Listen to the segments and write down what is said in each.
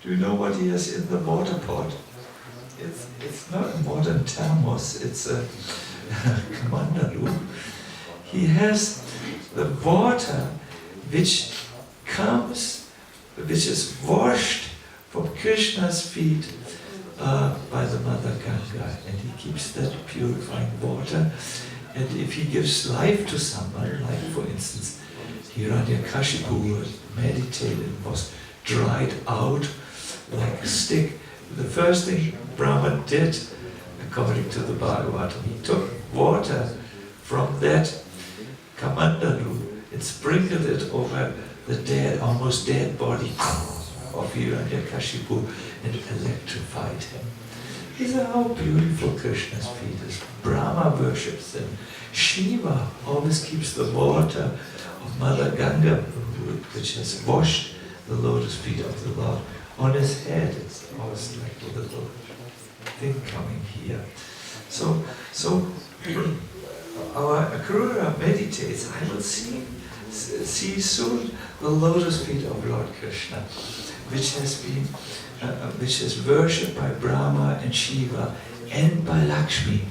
Do you know what he has in the water pot? It's not a modern thermos, it's a kamandalu. He has the water which is washed from Krishna's feet by the Mother Ganga, and he keeps that purifying water. And if he gives life to someone, like for instance, Hiranyakashipu meditated and was dried out like a stick, the first thing Brahma did, according to the Bhagavatam, he took water from that kamandalu and sprinkled it over the dead, almost dead body of Hiranyakashipu and electrified him. These are how beautiful Krishna's feet is. Brahma worships them. Shiva always keeps the water of Mother Ganga, which has washed the lotus feet of the Lord, on his head. It's always like a little thing coming here. So our Akrura meditates. I will see soon the lotus feet of Lord Krishna, which is worshipped by Brahma and Shiva and by Lakshmi.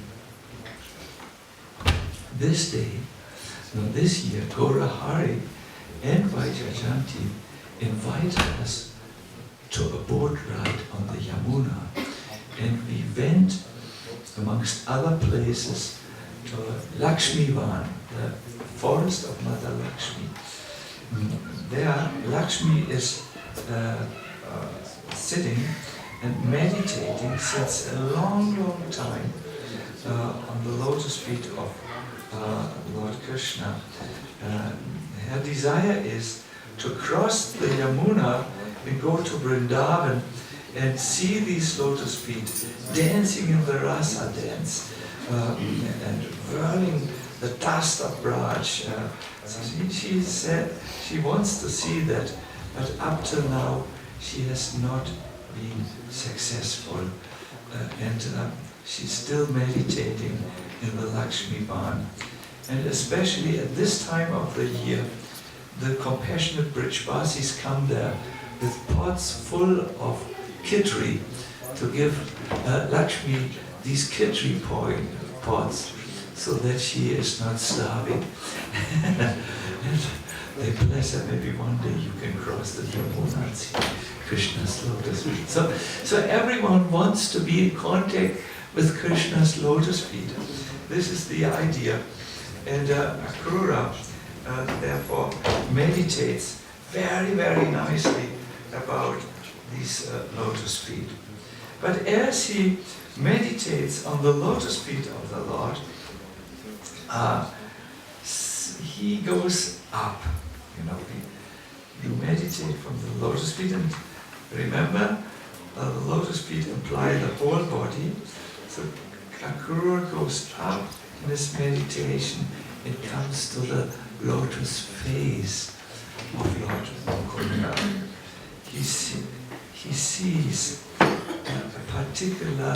This day, this year, Gaurahari and Vaijayanti invited us to a boat ride on the Yamuna, and we went, amongst other places, to Lakshmivan, the forest of Mother Lakshmi. There, Lakshmi is sitting and meditating since a long, long time on the lotus feet of Lord Krishna. Her desire is to cross the Yamuna and go to Vrindavan and see these lotus feet dancing in the rasa dance and whirling the dust of Braj. So she said she wants to see that, but up till now she has not been successful, and she's still meditating in the Lakshmi Ban. And especially at this time of the year, the compassionate Brijvasis come there with pots full of kitri to give Lakshmi these kitri pots so that she is not starving. And they bless her. Maybe one day you can cross the Yamuna and see Krishna's lotus feet. So everyone wants to be in contact with Krishna's lotus feet. This is the idea. And Akrura, therefore, meditates very, very nicely about these lotus feet. But as he meditates on the lotus feet of the Lord, he goes up. You meditate from the lotus feet, and remember, the lotus feet imply the whole body. So Akrura goes up in his meditation and comes to the lotus face of Lord Mukunda. He sees a particular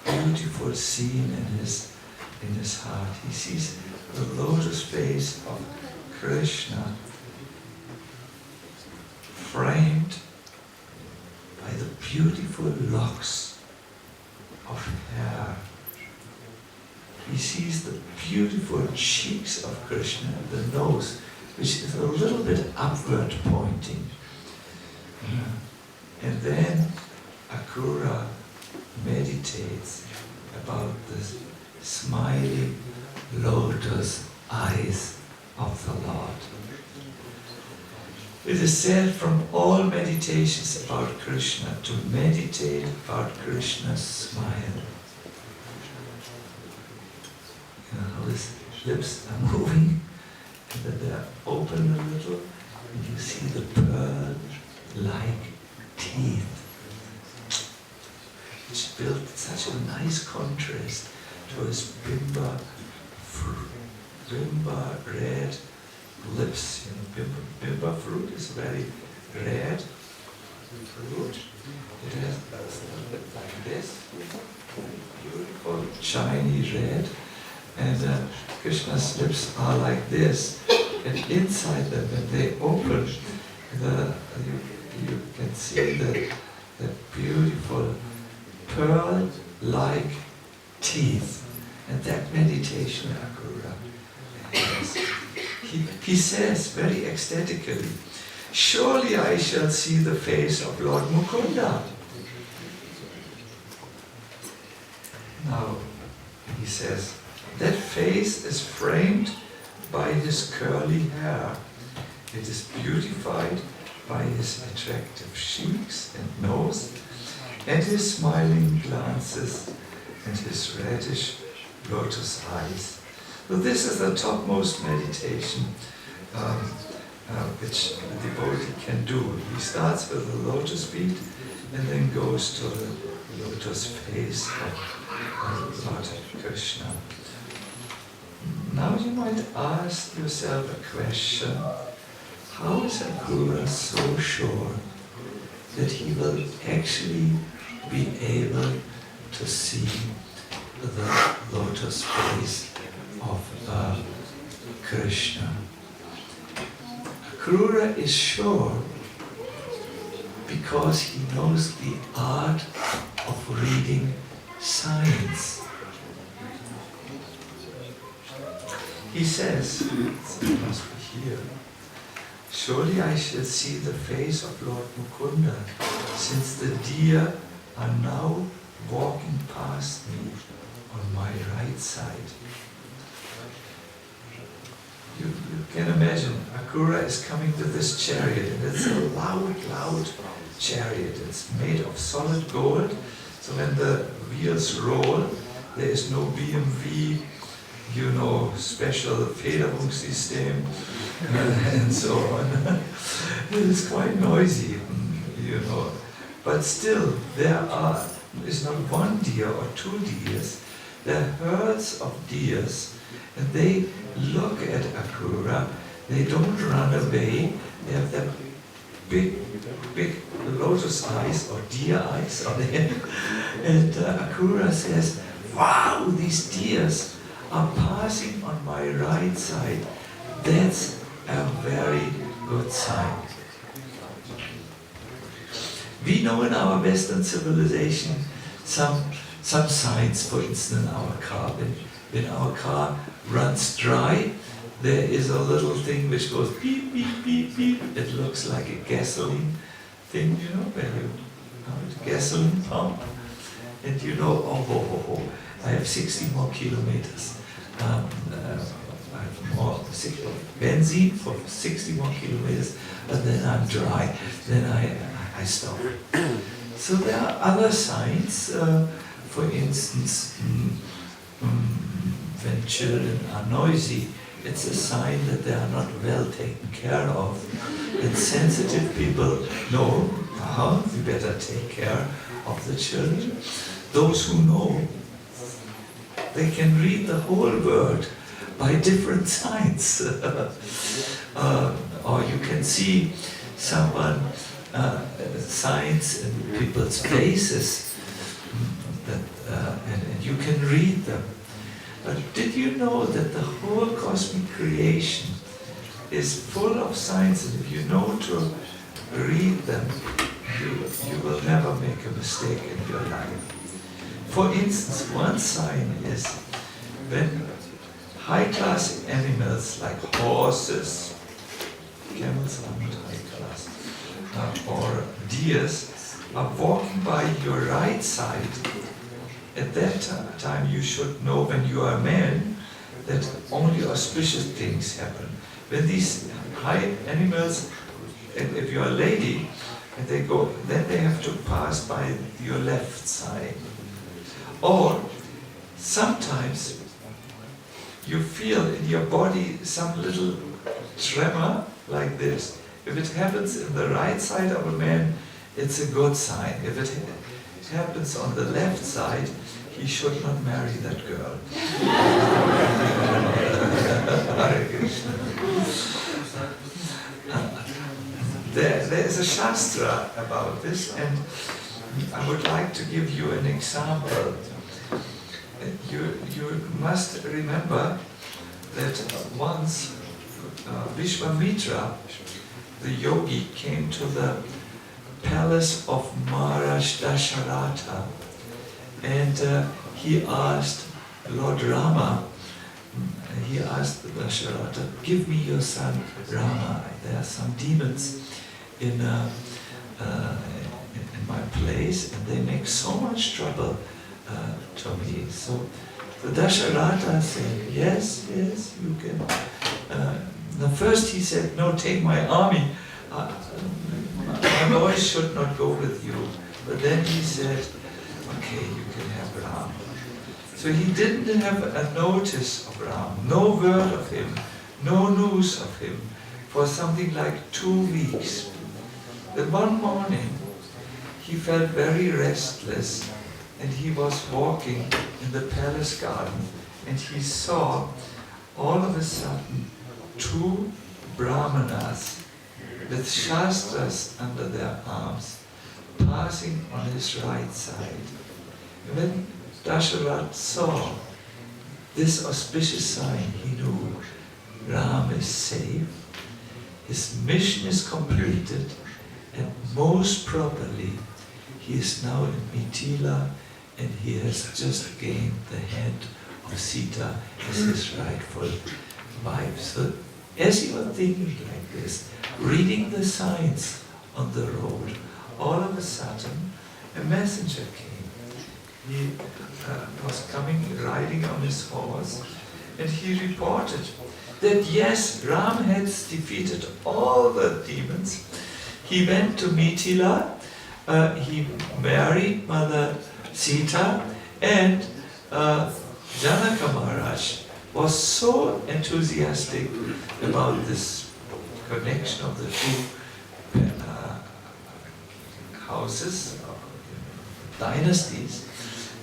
beautiful scene in his heart. He sees the lotus face of Krishna framed by the beautiful locks of hair. He sees the beautiful cheeks of Krishna, the nose, which is a little bit upward pointing. And then Akrura meditates about the smiling lotus eyes of the Lord. It is said from all meditations about Krishna to meditate about Krishna's smile. How his lips are moving, and that they're open a little, and you see the pearl-like teeth, which build such a nice contrast to his bimba red lips. Bimba fruit is very red fruit. It has like this, beautiful, shiny red. And Krishna's lips are like this, and inside them, when they open, you can see the that beautiful pearl-like teeth. And that meditation Akrura has. He says very ecstatically, surely I shall see the face of Lord Mukunda. Now, he says, that face is framed by his curly hair. It is beautified by his attractive cheeks and nose, and his smiling glances, and his reddish lotus eyes. So this is the topmost meditation which the devotee can do. He starts with the lotus feet and then goes to the lotus face of Lord Krishna. Now you might ask yourself a question. How is Akrura so sure that he will actually be able to see the lotus face of Krishna? Akrura is sure because he knows the art of reading signs. He says, it must be here, surely I shall see the face of Lord Mukunda, since the deer are now walking past me on my right side. You can imagine, Akrura is coming to this chariot, and it's a loud chariot. It's made of solid gold, so when the wheels roll, there is no BMW, special Federungssystem, and so on. It is quite noisy, But still, there is not one deer or two deers, there are herds of deers, and they look at Akrura. They don't run away. They have that big lotus eyes or deer eyes on them. And Akrura says, wow, these deers are passing on my right side. That's a very good sign. We know in our Western civilization some signs, for instance, in our car. When our car runs dry, there is a little thing which goes beep, beep, beep, beep. It looks like a gasoline thing, when you have a gasoline pump. And I have 60 more kilometers. I have more benzene for 60 more kilometers, and then I'm dry. Then I stop. So there are other signs, for instance, when children are noisy, it's a sign that they are not well taken care of. And sensitive people know, we better take care of the children. Those who know, they can read the whole world by different signs. Or you can see signs in people's faces, and you can read them. But did you know that the whole cosmic creation is full of signs, and if you know to read them, you will never make a mistake in your life. For instance, one sign is when high-class animals like horses, camels are not high-class, or deers are walking by your right side. At that time you should know, when you are a man, that only auspicious things happen. When these high animals, if you are a lady, and they go, then they have to pass by your left side. Or sometimes you feel in your body some little tremor like this. If it happens in the right side of a man, it's a good sign. If it happens on the left side, he should not marry that girl. There is a Shastra about this, and I would like to give you an example. You must remember that once Vishwamitra, the yogi, came to the palace of Maharaj Dasharatha, and he asked Lord Rama, he asked Dasharatha, give me your son Rama. There are some demons in my place, and they make so much trouble to me. So the Dasharatha said, yes, you can. First he said, no, take my army. My boys should not go with you. But then he said, okay, you can have Ram. So he didn't have a notice of Ram, no word of him, no news of him, for something like 2 weeks. Then one morning, he felt very restless, and he was walking in the palace garden, and he saw all of a sudden 2 brahmanas with shastras under their arms passing on his right side. And when Dasharatha saw this auspicious sign, he knew Ram is safe, his mission is completed, and most probably he is now in Mithila, and he has just gained the hand of Sita as his rightful wife. So as he was thinking like this, reading the signs on the road, all of a sudden a messenger came. He was coming, riding on his horse, and he reported that yes, Ram has defeated all the demons. He went to Mithila, he married Mother Sita, and Janaka Maharaj was so enthusiastic about this connection of the 2 houses, dynasties,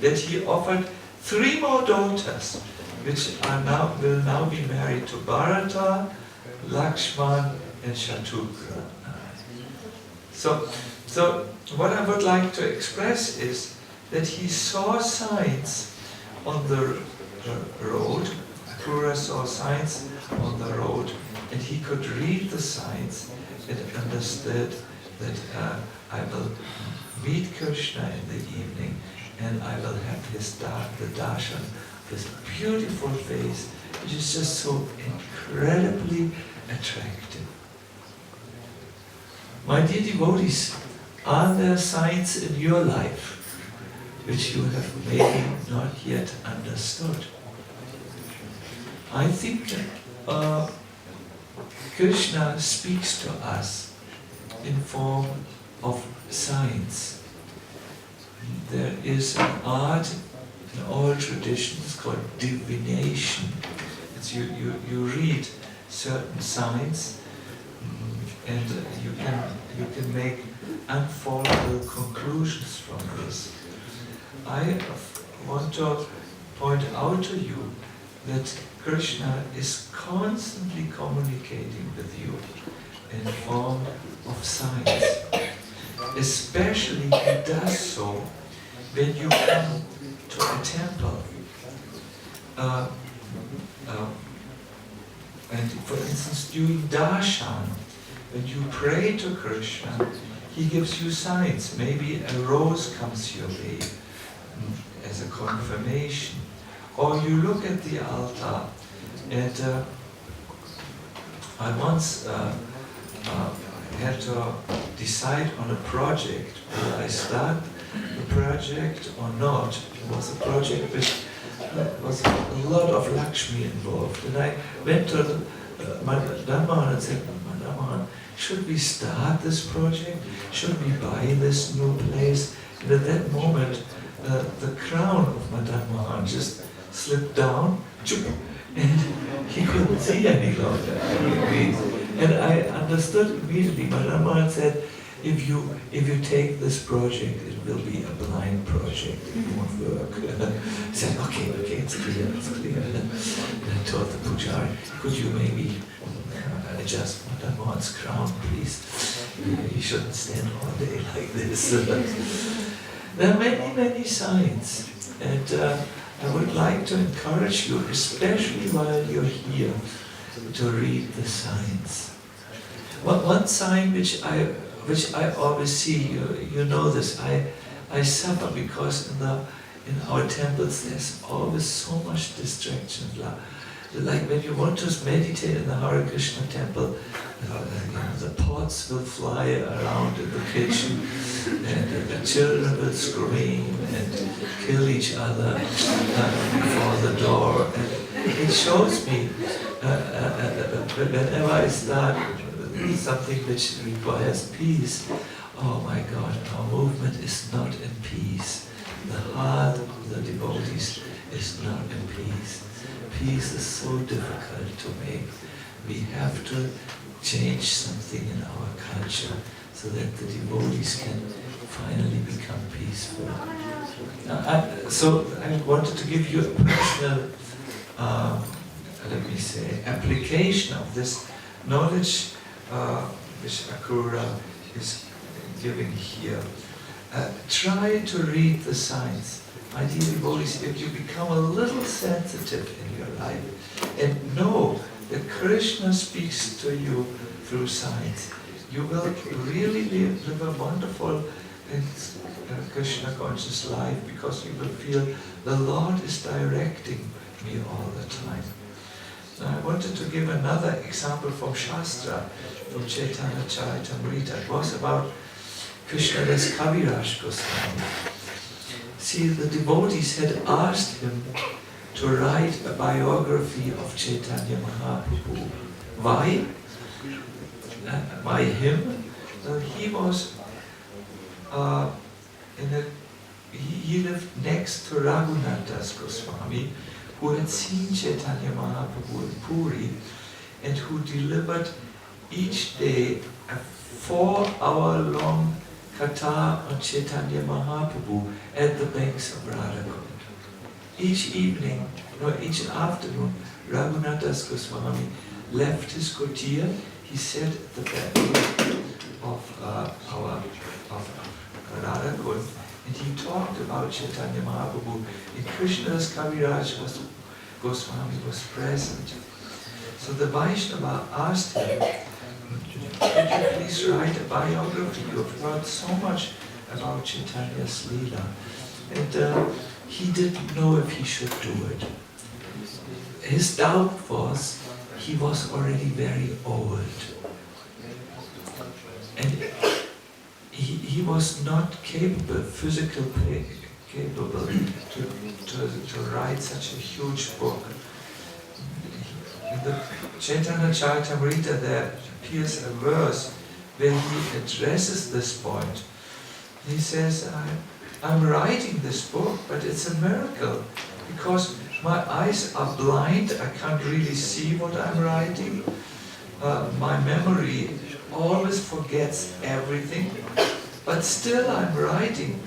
that he offered 3 more daughters, which will now be married to Bharata, Lakshman, and Shatrugna. So what I would like to express is that he saw signs on the road. Krura saw signs on the road, and he could read the signs and understood that I will meet Krishna in the evening, and I will have the darshan, this beautiful face, which is just so incredibly attractive. My dear devotees, are there signs in your life which you have maybe not yet understood? I think Krishna speaks to us in form of signs. There is an art in all traditions called divination. It's you read certain signs, and you can make unfoldable conclusions from this. I want to point out to you that Krishna is constantly communicating with you in form of signs. Especially he does so when you come to a temple. And for instance, during darshan, when you pray to Krishna, he gives you signs. Maybe a rose comes your way as a confirmation. Or you look at the altar, and I once had to decide on a project, whether I start the project or not. It was a project which was a lot of Lakshmi involved. And I went to Dhama and said, Dhama, should we start this project? Should we buy this new place? And at that moment, the crown of Madan Mohan just slipped down, and he couldn't see any longer. And I understood immediately. Madan Mohan said, if you take this project, it will be a blind project, it won't work. I said, okay, it's clear. And I told the pujari, could you maybe adjust Madan Mohan's crown, please? He shouldn't stand all day like this. There are many signs, and I would like to encourage you, especially while you're here, to read the signs. One sign which I which I always see. You know this. I suffer because in our temples there's always so much distraction. Like when you want to meditate in the Hare Krishna temple, the pots will fly around in the kitchen, and the children will scream and kill each other before the door. And it shows me whenever I start something which requires peace, oh my God, our movement is not in peace. The heart of the devotees is not in peace. Peace is so difficult to make. We have to change something in our culture so that the devotees can finally become peaceful. So I wanted to give you a personal, let me say, application of this knowledge which Akura is giving here. Try to read the signs. My dear devotees, if you become a little sensitive in your life and know that Krishna speaks to you through signs, you will really live a wonderful and Krishna conscious life, because you will feel the Lord is directing me all the time. Now, I wanted to give another example from Shastra, from Chaitanya Charitamrita. It was about Krishnadas Kaviraj Goswami. See, the devotees had asked him to write a biography of Chaitanya Mahaprabhu. Why? Why him? He was he lived next to Raghunathas Goswami, who had seen Chaitanya Mahaprabhu in Puri, and who delivered each day a 4-hour-long katha on Chaitanya Mahaprabhu at the banks of Radhakund. Each evening, or each afternoon, Raghunathas Goswami left his kutir. He sat at the back of Radhakund, and he talked about Chaitanya Mahaprabhu. And Krishnadas Kaviraj Goswami was present. So the Vaishnava asked him, "Could you please write a biography? You have heard so much about Chaitanya's Leela." And he didn't know if he should do it. His doubt was, he was already very old. And he was not physically capable to write such a huge book. In the Chaitanya Charitamrita there appears a verse where he addresses this point. He says, I'm writing this book, but it's a miracle, because my eyes are blind, I can't really see what I'm writing. My memory always forgets everything, but still I'm writing.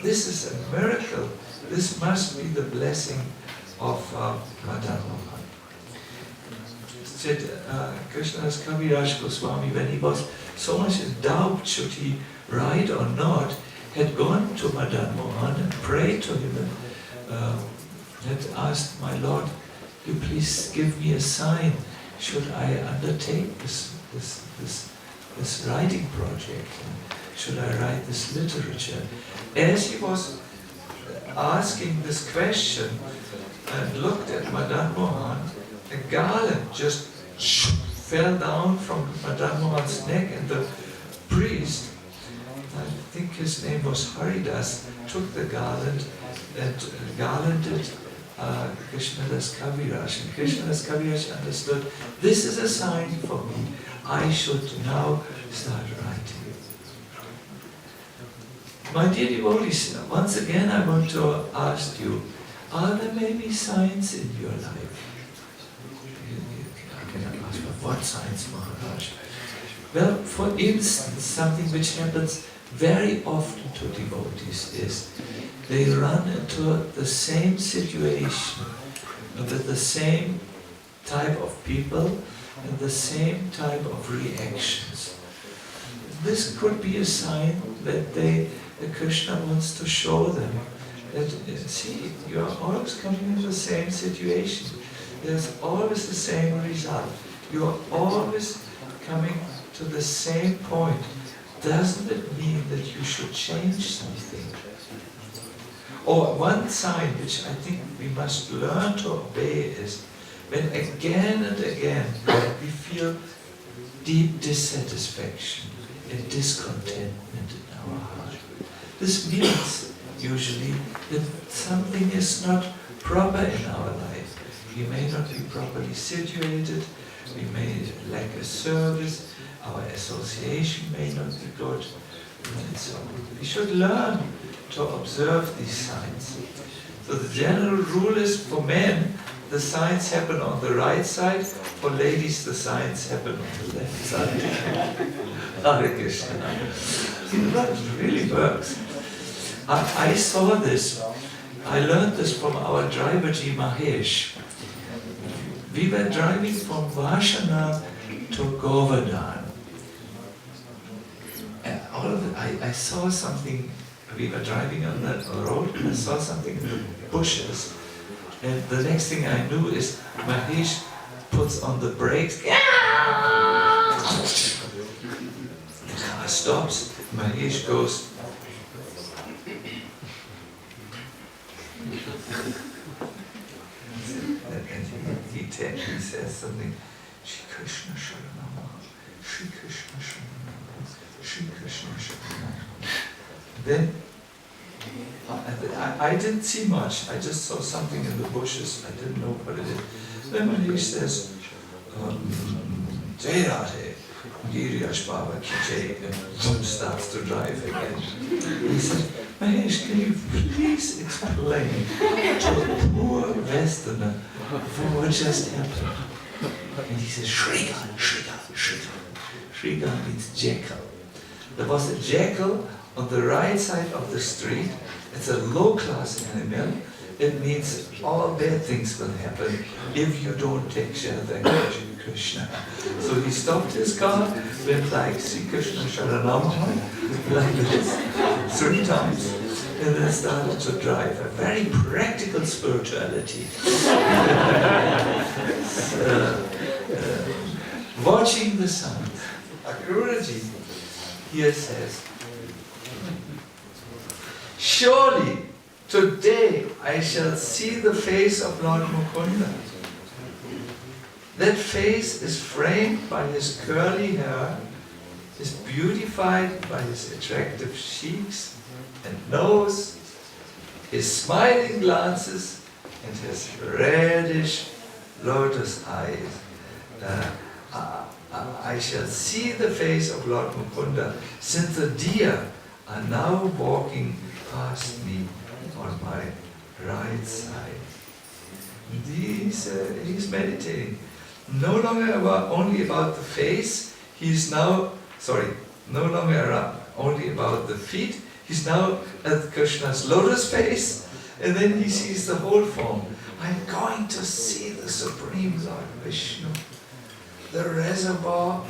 This is a miracle. This must be the blessing of Madan Mohan. Said Krishnadas Kaviraj Goswami, when he was so much in doubt, should he write or not, had gone to Madan Mohan and prayed to him and had asked, "My Lord, you please give me a sign. Should I undertake this writing project? Should I write this literature?" As he was asking this question and looked at Madan Mohan, a garland just fell down from Madan Mohan's neck, and the priest, I think his name was Haridas, took the garland and garlanded Krishnadas Kaviraj. And Krishnadas Kaviraj understood, this is a sign for me. I should now start writing. My dear devotees, once again I want to ask you, are there maybe signs in your life? I cannot ask, but what signs, Maharaj? Well, for instance, something which happens very often to devotees is they run into the same situation with the same type of people and the same type of reactions. This could be a sign that Krishna wants to show them that, see, you are always coming in the same situation. There's always the same result. You are always coming to the same point. doesn't it mean that you should change something? Or one sign which I think we must learn to obey is when again and again we feel deep dissatisfaction and discontentment in our heart. This means usually that something is not proper in our life. We may not be properly situated, we may lack a service, our association may not be good, and so on. We should learn to observe these signs. So the general rule is, for men, the signs happen on the right side, for ladies the signs happen on the left side. Hare Krishna. It really works. I saw this, I learned this from our driver G. Mahesh. We were driving from Vashana to Govardhan. And all of it, I saw something. We were driving on that road and I saw something in the bushes. And the next thing I knew is Mahesh puts on the brakes. The car stops. Mahesh goes. And he says something. Shri Krishna Sharanam. Shri Krishna Sharanam. Shri Krishna Sharanam. Then I didn't see much. I just saw something in the bushes. I didn't know what it is. Then Mahesh says, Jai Radhe, Giriyash Baba ki Jai, and starts to drive again. He said, Mahesh, can you please explain to a poor Westerner what just happened? And he says, Shriga, Shriga, Shriga. Shriga means jackal. There was a jackal on the right side of the street. It's a low-class animal. It means all bad things will happen if you don't take shelter in Krishna. So he stopped his car, went like Sri Krishna Sharanam, like this, 3 times, and then started to drive. A very practical spirituality. Watching the sun. Guruji here says, surely today I shall see the face of Lord Mukunda. That face is framed by his curly hair, is beautified by his attractive cheeks and nose, his smiling glances, and his reddish lotus eyes. I shall see the face of Lord Mukunda, since the deer are now walking past me on my right side. He's meditating. No longer only about the face, he's now, no longer only about the feet, he's now at Krishna's lotus face, and then he sees the whole form. I'm going to see the Supreme Lord Vishnu, the reservoir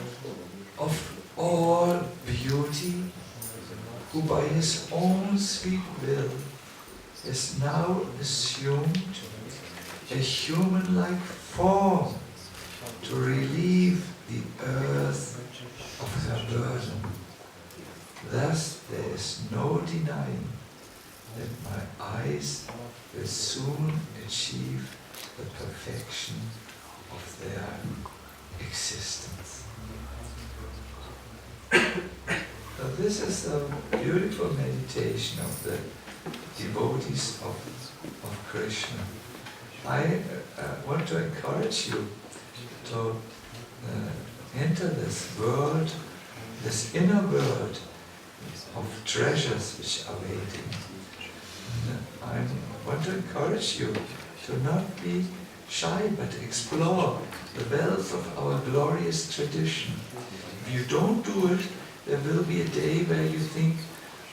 of all beauty, who by his own sweet will has now assumed a human-like form to relieve the earth of her burden. Thus there is no denying that my eyes will soon achieve the perfection of their existence. So this is a beautiful meditation of the devotees of Krishna. I want to encourage you to enter this world, this inner world of treasures which are waiting. I want to encourage you to not be shy, but explore the wealth of our glorious tradition. If you don't do it, there will be a day where you think,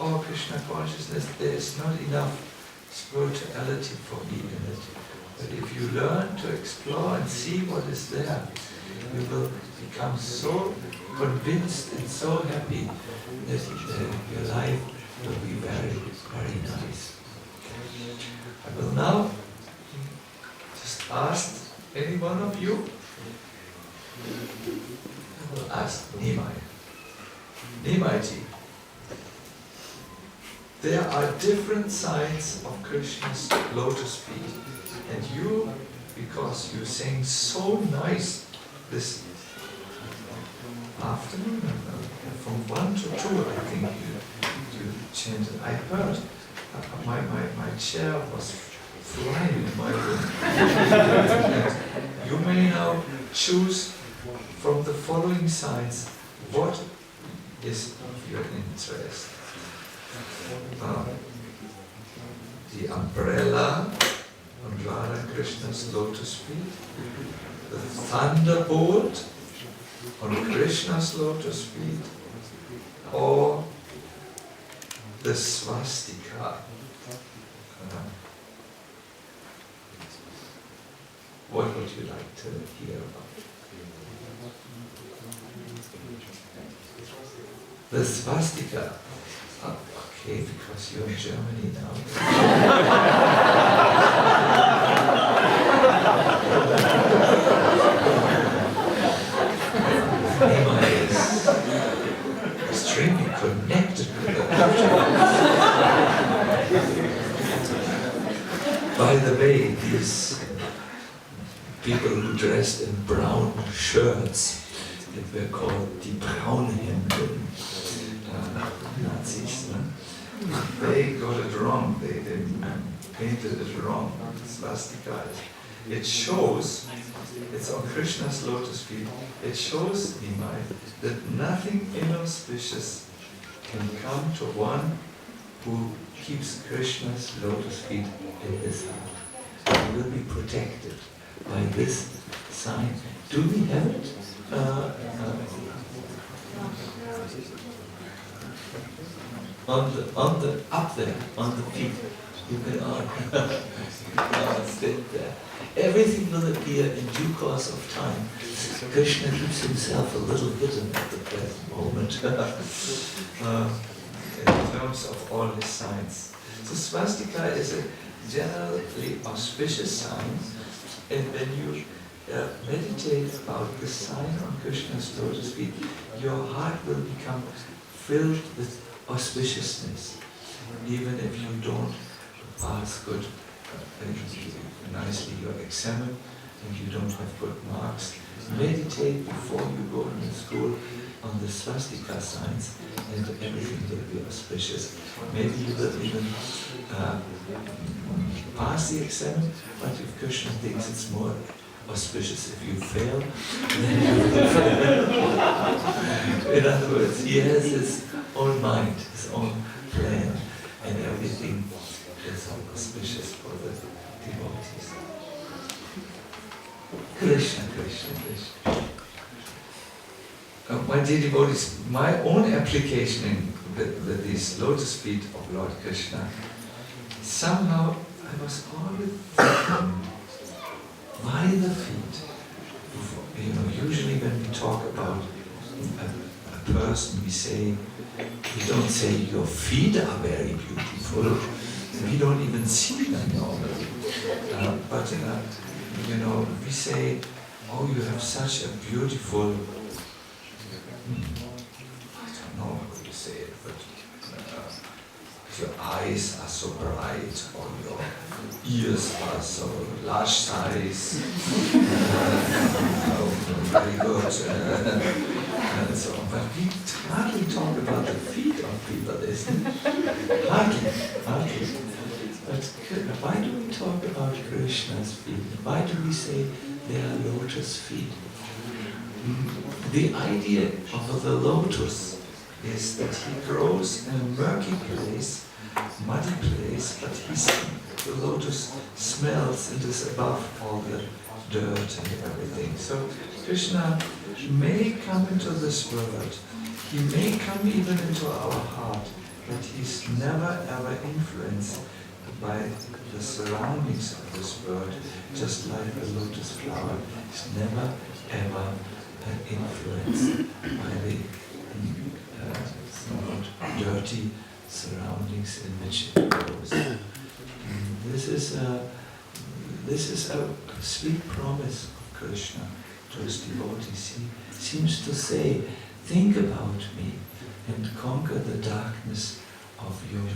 oh, Krishna consciousness, there is not enough spirituality for me in it. But if you learn to explore and see what is there, you will become so convinced and so happy that your life will be very, very nice. I will now just ask any one of you. I will ask Nimai. Nimai ji. are different sides of Krishna's lotus feet. And you, because you sang so nice this afternoon, from 1 to 2, I think you chanted. I heard my chair was flying in my room. You may now choose from the following signs what is of your interest. The umbrella on Radha Krishna's lotus feet, the thunderbolt on Krishna's lotus feet, or the swastika. What would you like to hear about? The swastika. Oh, okay, because you're in Germany now. Dhama is extremely connected with the culture. By the way, these people who dressed in brown shirts, that were called die Braunhemden, Nazis, they got it wrong, they painted it wrong. Swastika, it shows, it's on Krishna's lotus feet, it shows, Nimai, that nothing inauspicious can come to one who keeps Krishna's lotus feet in his heart. He will be protected by this sign. Do we have it? Up there, on the feet. You can sit there. Everything will appear in due course of time. Krishna keeps himself a little hidden at the present moment in terms of all his signs. So swastika is a generally auspicious sign, and when you meditate about the sign on Krishna's lotus feet, your heart will become filled with auspiciousness, even if you don't pass good, nicely your exam, and you don't have good marks. Meditate before you go into school on the swastika signs, and everything will be auspicious. Maybe you will even pass the exam, but if Krishna thinks it's more auspicious if you fail, then you will fail. In other words, he has his own mind, his own plan, and everything is auspicious for the devotees. Krishna, Krishna, Krishna. My dear devotees, my own application with these lotus feet of Lord Krishna, somehow I was always thinking, why the feet? You know, usually when we talk about a person, we don't say your feet are very beautiful. We don't even see them normally. But you know, we say, oh, you have such a beautiful, I don't know how to say it, but your eyes are so bright, or your ears are so large size, very good, and so on. But we hardly talk about the feet of people, isn't it? Hardly. But why do we talk about Krishna's feet? Why do we say they are lotus feet? The idea of the lotus is that he grows in a murky place, muddy place, but the lotus smells and is above all the dirt and everything. So Krishna may come into this world, he may come even into our heart, but he's never ever influenced by the surroundings of this world, just like a lotus flower is never ever influenced by the somewhat dirty surroundings in which it grows. This is a sweet promise of Krishna to his devotees. He seems to say, think about me and conquer the darkness of your